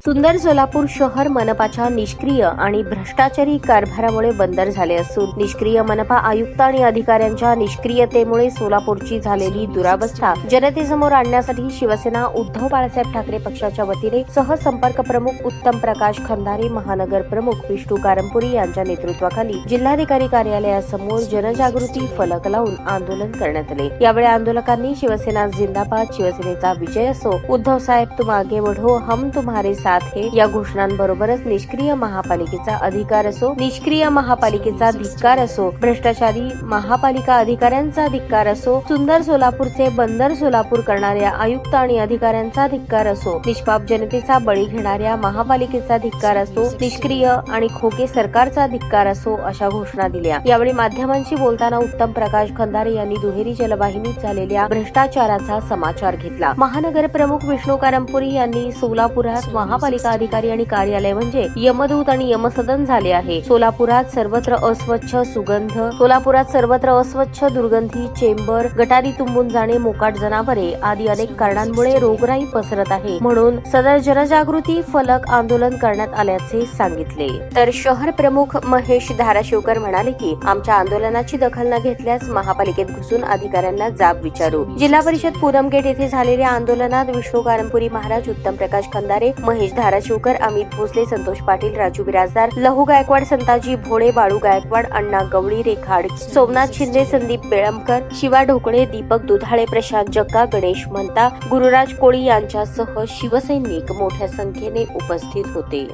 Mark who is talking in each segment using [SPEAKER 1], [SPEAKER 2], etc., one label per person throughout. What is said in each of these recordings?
[SPEAKER 1] सुंदर सोलापूर शहर मनपाच्या निष्क्रिय आणि भ्रष्टाचारी कारभारामुळे बंदर झाले असून निष्क्रिय मनपा आयुक्त आणि अधिकाऱ्यांच्या निष्क्रियतेमुळे सोलापूरची झालेली दुरावस्था जनतेसमोर आणण्यासाठी शिवसेना उद्धव बाळासाहेब ठाकरे पक्षाच्या वतीने सहसंपर्क प्रमुख उत्तम प्रकाश खंदारे, महानगर प्रमुख विष्णू कारंपुरी यांच्या नेतृत्वाखाली जिल्हाधिकारी कार्यालयासमोर जनजागृती फलक लावून आंदोलन करण्यात आले। यावेळी आंदोलकांनी शिवसेना जिंदाबाद, शिवसेनेचा विजय असो, उद्धव साहेब तुम आगे बढ़ो, हम तुम्हारे साथ है या घोषणांबरोबरच निष्क्रिय महापालिकेचा अधिकार असो, निष्क्रिय महापालिकेचा धिक्कार असो, भ्रष्टाचारी महापालिका अधिकाऱ्यांचा धिक्कार असो, सुंदर सोलापूरचे बंदर सोलापूर करणाऱ्या आयुक्त आणि अधिकाऱ्यांचा धिक्कार असो, निष्पाप जनतेचा बळी घेणाऱ्या महापालिकेचा धिक्कार असो, निष्क्रिय आणि खोके सरकारचा धिक्कार असो, अशा घोषणा दिल्या। यावेळी माध्यमांशी बोलताना उत्तम प्रकाश खंदारे यांनी दुहेरी जलवाहिनीत झालेल्या भ्रष्टाचाराचा समाचार घेतला। महानगर प्रमुख विष्णू कारंपुरी यांनी सोलापुरात महापालिका अधिकारी आणि कार्यालय म्हणजे यमदूत आणि यमसदन झाले आहे। सोलापुरात सर्वत्र अस्वच्छ सुगंध, सोलापुरात सर्वत्र अस्वच्छ दुर्गंधी चेंबर, गटारी तुंबून जाणे, मोकाट जनावरे आदी अनेक कारणांमुळे रोगराई पसरत आहे, म्हणून सदर जनजागृती फलक आंदोलन करण्यात आल्याचे सांगितले। तर शहर प्रमुख महेश धाराशिवकर म्हणाले की आमच्या आंदोलनाची दखल न घेतल्यास महापालिकेत घुसून अधिकाऱ्यांना जाब विचारू। जिल्हा परिषद पूनम गेट येथे झालेल्या आंदोलनात विष्णू कारंपुरी महाराज, उत्तम प्रकाश खंदारे, महेश धाराशिवकर, अमित भोसले, संतोष पाटील, राजू बिराजदार, लहू गायकवाड, संताजी भोळे, बाळू गायकवाड, अण्णा गवळी, रेखाड, सोमनाथ शिंदे, संदीप बेळमकर, शिवा ढोकळे, दीपक दुधाळे, प्रशांत जग्गा, गणेश म्हणता, गुरुराज कोळी यांच्यासह शिवसैनिक मोठ्या संख्येने उपस्थित होते।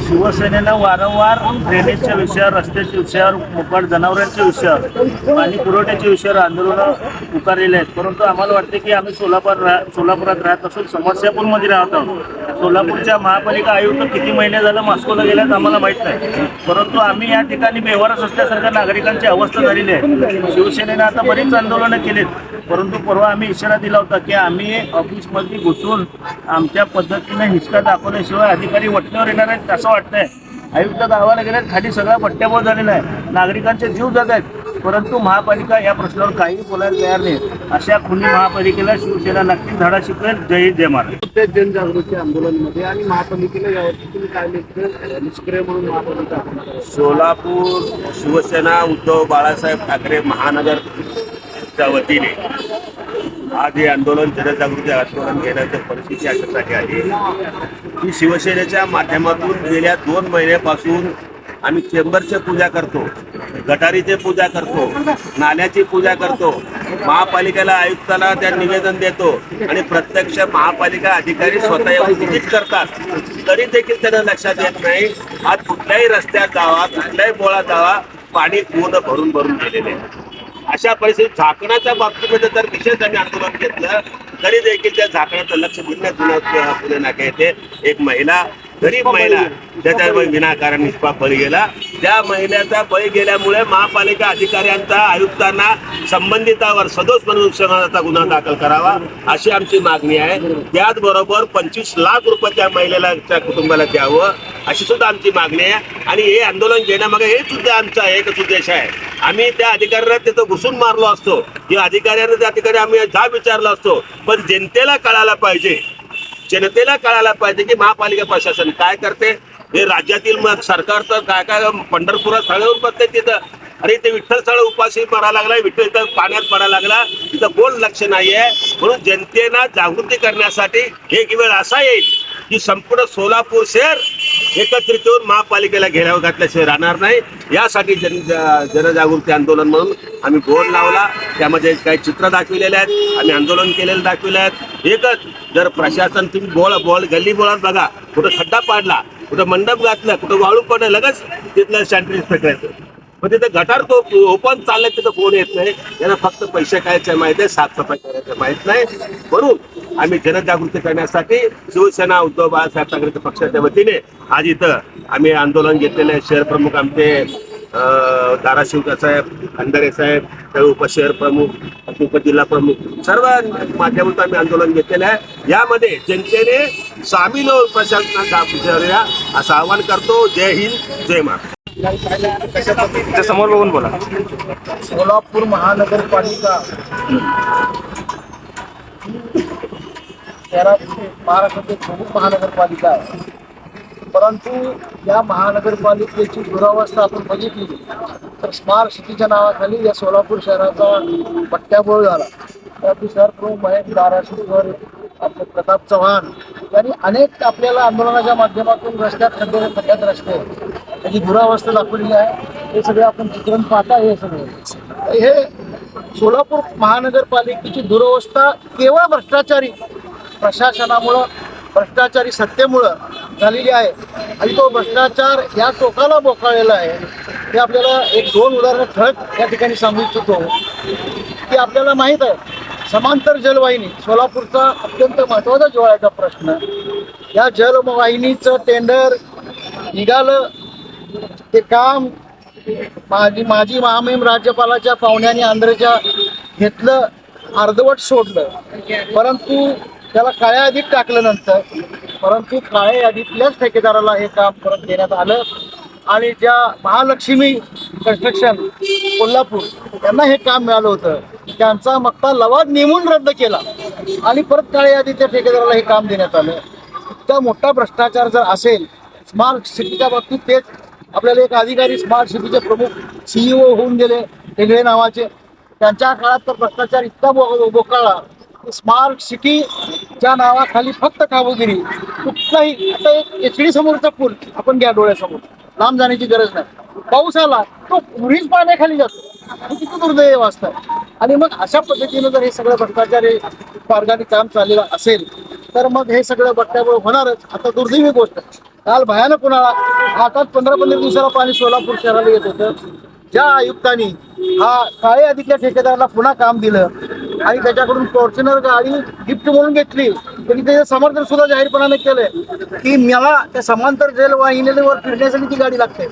[SPEAKER 2] शिवसेनेनं वारंवार ड्रेनेजच्या विषयावर, रस्त्याच्या विषयावर, मोकाट जनावरांच्या विषयावर, पाणी पुरवठ्याच्या विषयावर आंदोलनं पुकारलेले आहेत, परंतु आम्हाला वाटते की आम्ही सोलापुरात राहत असून समस्यापूरमध्ये राहत आहोत। सोलापूरच्या महापालिका आयुक्त किती महिने झालं मॉस्कोला गेल्यात आम्हाला माहीत नाही, परंतु आम्ही या ठिकाणी बेवारस असल्यासारख्या नागरिकांची अवस्था झालेली आहे। शिवसेनेनं आता बरीच आंदोलनं केलीत, परंतु परवा आम्ही इशारा दिला होता की आम्ही ऑफिसमध्ये घुसून आमच्या पद्धतीने हिसका दाखवल्याशिवाय अधिकारी वटण्यावर येणार आहेत असं वाटतंय। आयुक्त गावाला गेल्यात, खाली सगळा पट्ट्याबोळ झालेला आहे, नागरिकांचे जीव जात आहेत, परंतु महापालिका या प्रश्नावर काही बोलायला तयार नाही। अशा खुनी महापालिकेला शिवसेना नक्की धडा शिकवेल। जय हिंद, जय महाराष्ट्र।
[SPEAKER 3] जनजागृती आंदोलनामध्ये आणि महापालिकेला यावरती तुम्ही काय निष्क्रिय म्हणून महापालिका
[SPEAKER 4] सोलापूर शिवसेना उद्धव बाळासाहेब ठाकरे महानगरच्या वतीने आज हे आंदोलन, जनजागृती आंदोलन घेण्याची परिस्थिती अशासाठी आली की शिवसेनेच्या माध्यमातून गेल्या 2 महिन्यापासून आम्ही चेंबरची पूजा करतो, गटारीची पूजा करतो, नाल्याची पूजा करतो, महापालिकेला आयुक्ताला त्या निवेदन देतो आणि प्रत्यक्ष महापालिका अधिकारी स्वतः येऊन व्हिजिट करतात, तरी देखील त्यांना लक्षात येत नाही। आज कुठल्याही रस्त्यात जावा, कुठल्याही बोळात जावा, पाणी पूर्ण भरून गेलेले आहे। अशा परिस्थितीत झाकणाच्या बाबतीमध्ये जर विशेष आम्ही आंदोलन घेतलं तरी देखील त्या झाकणाचं लक्ष भिन्न पुणे नाका येथे एक महिला, गरीब महिला ज्याच्या विनाकारण निष्पाप बळी गेला, त्या महिलेचा बळी गेल्यामुळे महापालिका अधिकाऱ्यांचा आयुक्तांना संबंधितावर सदोष मनुष्यवधाचा गुन्हा दाखल करावा अशी आमची मागणी आहे। त्याचबरोबर 25 लाख रुपये त्या महिलेला, त्या कुटुंबाला द्यावं अशी सुद्धा आमची मागणी आहे। आणि हे आंदोलन घेण्यामागे हे सुद्धा आमचा एकच उद्देश आहे। आम्ही त्या अधिकाऱ्यांना तिथं घुसून मारलो असतो, या अधिकाऱ्यांना त्या ठिकाणी आम्ही जाब विचारला असतो, पण जनतेला कळायला पाहिजे, जनतेला कळायला पाहिजे की महापालिका प्रशासन काय करते। हे राज्यातील मग सरकार तर काय पंढरपुरात सगळ्यावर बघते तिथं, अरे ते विठ्ठल स्थळ उपाशी पडायला लागला, विठ्ठल इथं पाण्यात पडायला लागला, तिथं कोण लक्ष नाहीये। म्हणून जनतेला जागृती करण्यासाठी एक वेळ असा येईल की संपूर्ण सोलापूर शहर एकत्रित होऊन महापालिकेला घेराव घातल्याशिवाय राहणार नाही। यासाठी जनजागृती आंदोलन म्हणून आम्ही बोर्ड लावला, त्यामध्ये काही चित्र दाखविलेले आहेत, आम्ही आंदोलन केलेलं दाखविले आहेत। एकच जर प्रशासन तुम्ही गल्ली बोळात बघा, कुठं खड्डा पाडला, कुठं मंडप घातलं, कुठं वाळू पडलं, लगेच तिथलं सॅनिटरी फेकायचं, पण तिथं गटार तो ओपन चाललंय, तिथं कोण येत नाही। यांना फक्त पैसे खायचे माहिती आहे, साफसफाई करायचं माहित नाही। म्हणून आम्ही जनजागृती करण्यासाठी शिवसेना उद्धव बाळासाहेब ठाकरे पक्षाच्या वतीने आज इथं आम्ही आंदोलन घेतलेलं आहे। शहर प्रमुख आमचे धाराशिवकर साहेब, खंदारे साहेब, सर्व उपशहर प्रमुख, उपजिल्हा प्रमुख, सर्व माध्यमातून आम्ही आंदोलन घेतलेलं आहे। यामध्ये जनतेने सामील होऊन प्रशासनाला जाब विचारूया असं आवाहन करतो। जय हिंद, जय महाराष्ट्र।
[SPEAKER 2] समोर बघून बोला।
[SPEAKER 3] सोलापूर महानगरपालिका शहरात महाराष्ट्रातील प्रमुख महानगरपालिका आहे, परंतु या महानगरपालिकेची दुरावस्था आपण बघितली तर स्मार्ट सिटीच्या नावाखाली या सोलापूर शहराचा पट्ट्याबोळ झाला. त्याची शहर प्रमुख महेश धाराशिवकर, आपले प्रताप चव्हाण यांनी अनेक आपल्याला आंदोलनाच्या माध्यमातून रस्त्यात खड्ड्यात रस्ते त्याची दुरावस्था दाखवलेली आहे. हे सगळे आपण चित्रण पाहता. हे सगळे हे सोलापूर महानगरपालिकेची दुरावस्था केवळ भ्रष्टाचारी प्रशासनामुळं, भ्रष्टाचारी सत्तेमुळं झालेली आहे आणि तो भ्रष्टाचार या टोकाला बोकाळलेला आहे. हे आपल्याला एक दोन उदाहरणं ठळक या ठिकाणी सांगू इच्छितो की आपल्याला माहीत आहे समांतर जलवाहिनी सोलापूरचा अत्यंत महत्त्वाचा जिव्हाळ्याचा प्रश्न. या जलवाहिनीचं टेंडर निघालं, ते काम माजी महामहिम राज्यपालाच्या पाहुण्याने आंध्रच्या घेतलं, अर्धवट सोडलं, परंतु त्याला काळ्या यादीत टाकल्यानंतर परंतु काळ्या यादीतल्याच ठेकेदाराला हे काम परत देण्यात आलं आणि ज्या महालक्ष्मी कन्स्ट्रक्शन कोल्हापूर यांना हे काम मिळालं होतं त्यांचा मक्ता लवाद नेमून रद्द केला आणि परत काळ्या यादीच्या ठेकेदाराला हे काम देण्यात आलं. इतका मोठा भ्रष्टाचार जर असेल स्मार्ट सिटीच्या बाबतीत, तेच आपल्याला एक अधिकारी स्मार्ट सिटीचे प्रमुख CEO होऊन गेले वेगळे नावाचे, त्यांच्या काळात तर भ्रष्टाचार इतका बोकाळला की स्मार्ट सिटीच्या नावाखाली फक्त कामगिरी कुठलाही. आता एक HD समोरचा पूल आपण घ्या डोळ्यासमोर, लांब जाण्याची गरज नाही, पाऊस आला तो पुरीच पाण्याखाली जातो, किती दुर्दैव असतं. आणि मग अशा पद्धतीनं जर हे सगळं भ्रष्टाचारी मार्गाने काम चाललेलं असेल तर मग हे सगळं बट्ट्याबोळ होणारच. आता दुर्दैवी गोष्ट, काल भयानक उन्हाळा, आता 15-15 दिवसाला पाणी सोलापूर शहराला येत होतं. ज्या आयुक्तांनी हा काळे यादीतल्या ठेकेदाराला पुन्हा काम दिलं आणि त्याच्याकडून फॉर्च्युनर गाडी गिफ्ट म्हणून घेतली, त्यांनी त्याचं समर्थन सुद्धा जाहीरपणाने केलं की मला त्या समांतर जलवाहिनीवर फिरण्यासाठी ती गाडी लागते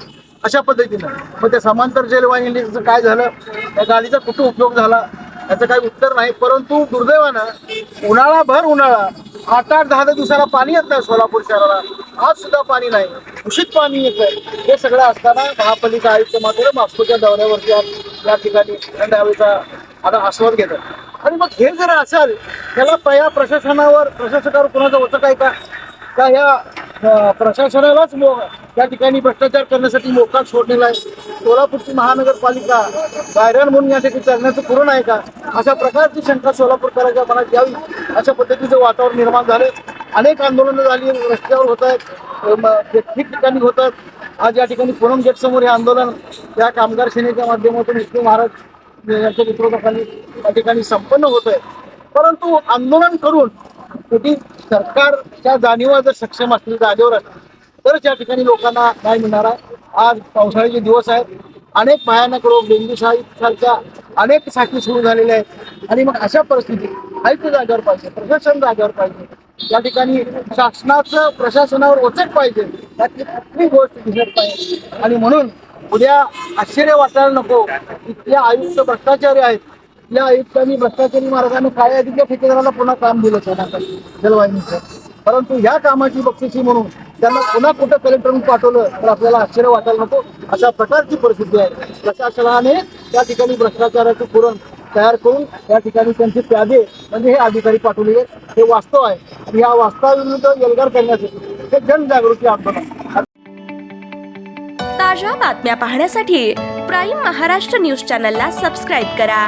[SPEAKER 3] अशा पद्धतीनं. मग त्या समांतर जलवाहिनीचं काय झालं, त्या गाडीचा कुठं उपयोग झाला याचं काही उत्तर नाही. परंतु दुर्दैवानं उन्हाळाभर उन्हाळा, 8-10 दिवसाला पाणी येत नाही सोलापूर शहराला, आज सुद्धा पाणी नाही, दूषित पाणी येतं. हे सगळं असताना महापालिका आयुक्त मात्र मास्कोच्या दौऱ्यावरती या ठिकाणी थंड हवेचा आता आस्वाद घेतात. आणि मग हे जर असेल त्याला या प्रशासकावर कोणाचं होतं काय का ह्या प्रशासनालाच या ठिकाणी भ्रष्टाचार करण्यासाठी मोकाट सोडलेला आहे. सोलापूरची महानगरपालिका गायरान म्हणून या ठिकाणी करण्याचं पूर्ण आहे का, अशा प्रकारची शंका सोलापूरकरांच्या मनात यावी अशा पद्धतीचं वातावरण निर्माण झालं. अनेक आंदोलनं झाली, रस्त्यावर होत आहेत, ठिकठिकाणी होतात. आज या ठिकाणी पूनम गेट समोर हे आंदोलन या कामगार सेनेच्या माध्यमातून विष्णू महाराज यांच्या नेतृत्वाखाली या ठिकाणी संपन्न होत आहे. परंतु आंदोलन करून शेवटी सरकारच्या जाणीवा जर सक्षम असतील, जागेवर असतील, तरच या ठिकाणी लोकांना न्याय मिळणार आहे. आज पावसाळ्याचे दिवस आहेत, अनेक भयानक रोग, डेंग्यू सारख्या अनेक साथी सुरू झालेल्या आहेत आणि मग अशा परिस्थितीत आयुक्त जागेवर पाहिजे, प्रशासन जागेवर पाहिजे, या ठिकाणी शासनाचं प्रशासनावर वचक पाहिजे, त्यातली कुठली गोष्ट दिसत पाहिजे. आणि म्हणून उद्या आश्चर्य वाटायला नको, इथल्या आयुक्त भ्रष्टाचारी आहेत, इथल्या आयुक्तांनी भ्रष्टाचारी मार्गाने काळ्या यादीतल्या ठेकेदाराला पुन्हा काम दिलं सोनासाठी जलवाहिनीचं, परंतु ह्या कामाची बक्षिसी म्हणून त्यांना पुन्हा कुठं कलेक्टरने पाठवलं तर आपल्याला आश्चर्य वाटायला नको. अशा प्रकारची परिस्थिती आहे. प्रशासनाने त्या ठिकाणी भ्रष्टाचाराचं पुरण तयार करून या ठिकाणी त्यांचे प्यादे म्हणजे हे अधिकारी पाठवलेले हे वास्तव आहे. आणि या वास्तवाविरुद्ध एल्गार करण्यासाठी हे जनजागृती आंदोलन.
[SPEAKER 5] ताज्या बातम्या पाहण्यासाठी प्राईम महाराष्ट्र न्यूज चॅनलला सबस्क्राईब करा.